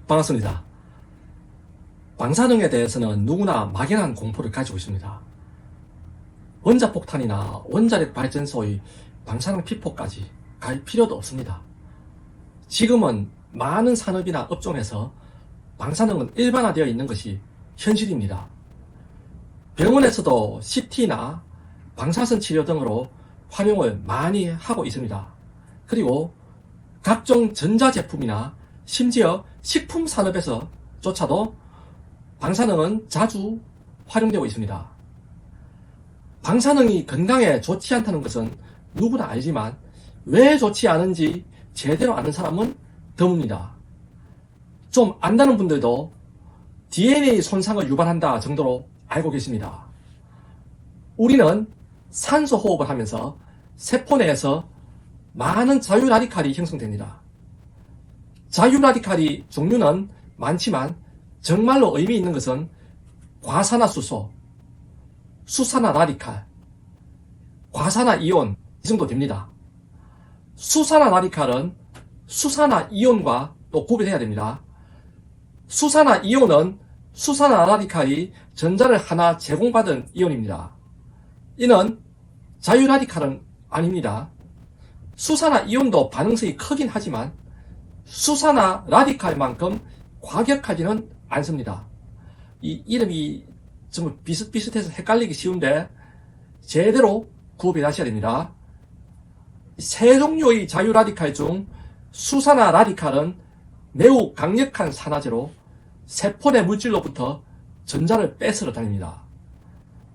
반갑습니다. 방사능에 대해서는 누구나 막연한 공포를 가지고 있습니다. 원자폭탄이나 원자력 발전소의 방사능 피폭까지 갈 필요도 없습니다. 지금은 많은 산업이나 업종에서 방사능은 일반화되어 있는 것이 현실입니다. 병원에서도 CT나 방사선 치료 등으로 활용을 많이 하고 있습니다. 그리고 각종 전자제품이나 심지어 식품 산업에서조차도 방사능은 자주 활용되고 있습니다. 방사능이 건강에 좋지 않다는 것은 누구나 알지만 왜 좋지 않은지 제대로 아는 사람은 드뭅니다. 좀 안다는 분들도 DNA 손상을 유발한다 정도로 알고 계십니다. 우리는 산소 호흡을 하면서 세포 내에서 많은 자유라디칼이 형성됩니다. 자유라디칼이 종류는 많지만 정말로 의미 있는 것은 과산화수소, 수산화라디칼, 과산화이온 이 정도 됩니다. 수산화라디칼은 수산화이온과 또 구별해야 됩니다. 수산화이온은 수산화라디칼이 전자를 하나 제공받은 이온입니다. 이는 자유라디칼은 아닙니다. 수산화이온도 반응성이 크긴 하지만 수산화라디칼만큼 과격하지는 않습니다. 이 이름이 좀 비슷비슷해서 헷갈리기 쉬운데 제대로 구별하셔야 됩니다. 세 종류의 자유라디칼 중 수산화라디칼은 매우 강력한 산화제로 세포 내 물질로부터 전자를 뺏으러 다닙니다.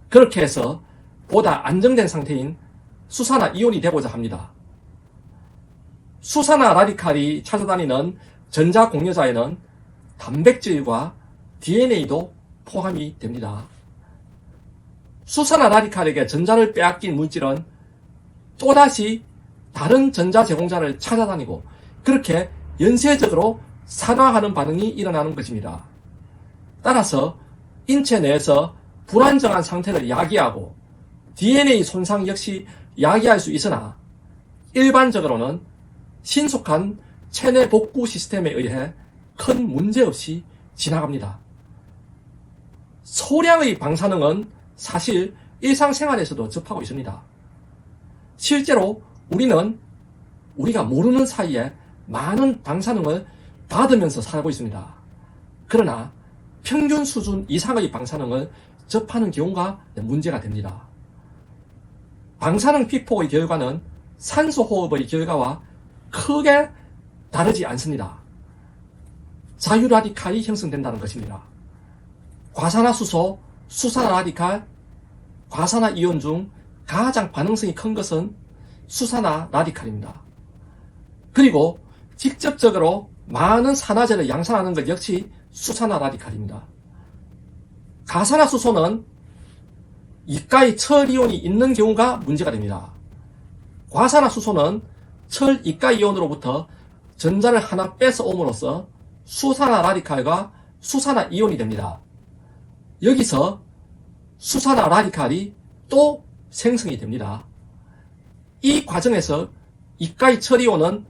그렇게 해서 보다 안정된 상태인 수산화이온이 되고자 합니다. 수산화라디칼이 찾아다니는 전자공여자에는 단백질과 DNA도 포함이 됩니다. 수산화라디칼에게 전자를 빼앗긴 물질은 또다시 다른 전자 제공자를 찾아다니고 그렇게 연쇄적으로 산화하는 반응이 일어나는 것입니다. 따라서 인체 내에서 불안정한 상태를 야기하고 DNA 손상 역시 야기할 수 있으나 일반적으로는 신속한 체내 복구 시스템에 의해 큰 문제 없이 지나갑니다. 소량의 방사능은 사실 일상생활에서도 접하고 있습니다. 실제로 우리는 우리가 모르는 사이에 많은 방사능을 받으면서 살고 있습니다. 그러나 평균 수준 이상의 방사능을 접하는 경우가 문제가 됩니다. 방사능 피폭의 결과는 산소 호흡의 결과와 크게 다르지 않습니다. 자유라디칼이 형성된다는 것입니다. 과산화수소, 수산화라디칼, 과산화이온 중 가장 반응성이 큰 것은 수산화라디칼입니다. 그리고 직접적으로 많은 산화제를 양산하는 것 역시 수산화라디칼입니다. 가산화수소는 이가의 철이온이 있는 경우가 문제가 됩니다. 과산화수소는 철 이가이온으로부터 전자를 하나 뺏어 옴으로써 수산화라디칼과 수산화이온이 됩니다. 여기서 수산화라디칼이 또 생성이 됩니다. 이 과정에서 이가의 철이온은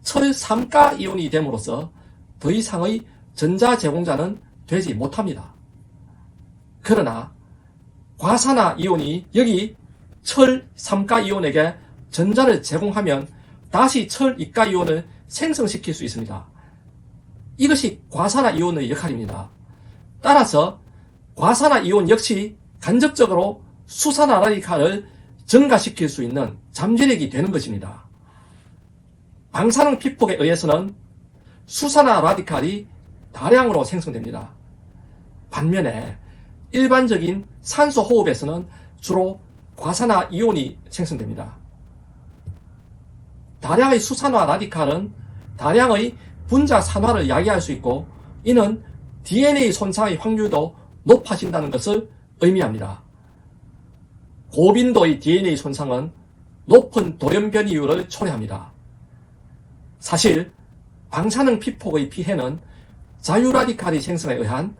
철 3가 이온이 됨으로써 더 이상의 전자 제공자는 되지 못합니다. 그러나 과산화이온이 여기 철 3가 이온에게 전자를 제공하면 다시 철 2가 이온을 생성시킬 수 있습니다. 이것이 과산화이온의 역할입니다. 따라서 과산화이온 역시 간접적으로 수산화라디칼을 증가시킬 수 있는 잠재력이 되는 것입니다. 방사능 피폭에 의해서는 수산화라디칼이 다량으로 생성됩니다. 반면에 일반적인 산소 호흡에서는 주로 과산화이온이 생성됩니다. 다량의 수산화라디칼은 다량의 분자 산화를 야기할 수 있고 이는 DNA 손상의 확률도 높아진다는 것을 의미합니다. 고빈도의 DNA 손상은 높은 돌연 변이율을 초래합니다. 사실 방사능 피폭의 피해는 자유라디칼이 생성에 의한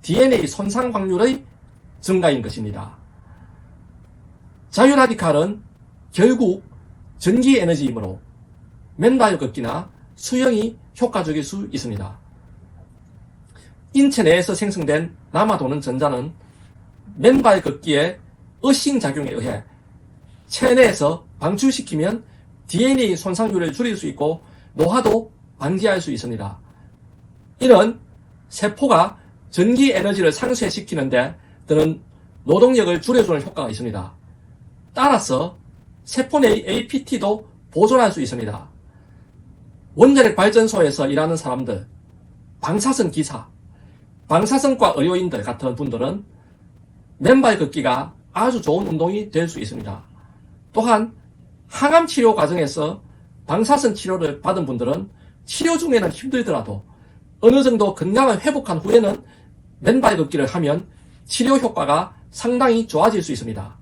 DNA 손상 확률의 증가인 것입니다. 자유라디칼은 결국 전기에너지이므로 맨발 걷기나 수영이 효과적일 수 있습니다. 인체 내에서 생성된 남아도는 전자는 맨발 걷기의 어싱 작용에 의해 체내에서 방출시키면 DNA 손상률을 줄일 수 있고 노화도 방지할 수 있습니다. 이는 세포가 전기 에너지를 상쇄시키는데 드는 노동력을 줄여주는 효과가 있습니다. 따라서 세포 내의 APT도 보존할 수 있습니다. 원자력 발전소에서 일하는 사람들, 방사선 기사, 방사선과 의료인들 같은 분들은 맨발 걷기가 아주 좋은 운동이 될 수 있습니다. 또한 항암 치료 과정에서 방사선 치료를 받은 분들은 치료 중에는 힘들더라도 어느 정도 건강을 회복한 후에는 맨발 걷기를 하면 치료 효과가 상당히 좋아질 수 있습니다.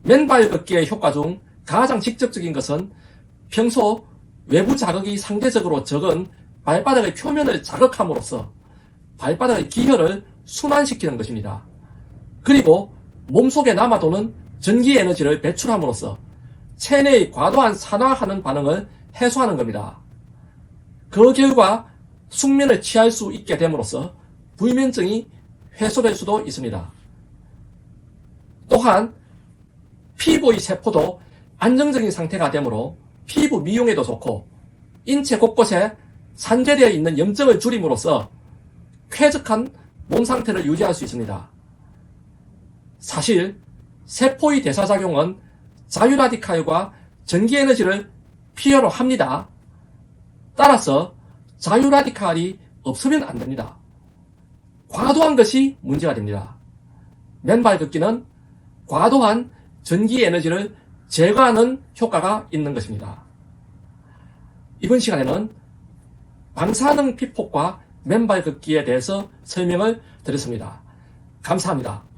맨발 걷기의 효과 중 가장 직접적인 것은 평소 외부 자극이 상대적으로 적은 발바닥의 표면을 자극함으로써 발바닥의 기혈을 순환시키는 것입니다. 그리고 몸속에 남아도는 전기 에너지를 배출함으로써 체내의 과도한 산화하는 반응을 해소하는 겁니다. 그 결과 숙면을 취할 수 있게 됨으로써 불면증이 해소될 수도 있습니다. 또한 피부의 세포도 안정적인 상태가 되므로 피부 미용에도 좋고 인체 곳곳에 산재되어 있는 염증을 줄임으로써 쾌적한 몸 상태를 유지할 수 있습니다. 사실 세포의 대사작용은 자유라디칼과 전기에너지를 필요로 합니다. 따라서 자유라디칼이 없으면 안 됩니다. 과도한 것이 문제가 됩니다. 맨발 걷기는 과도한 전기에너지를 제거하는 효과가 있는 것입니다. 이번 시간에는 방사능 피폭과 맨발 걷기에 대해서 설명을 드렸습니다. 감사합니다.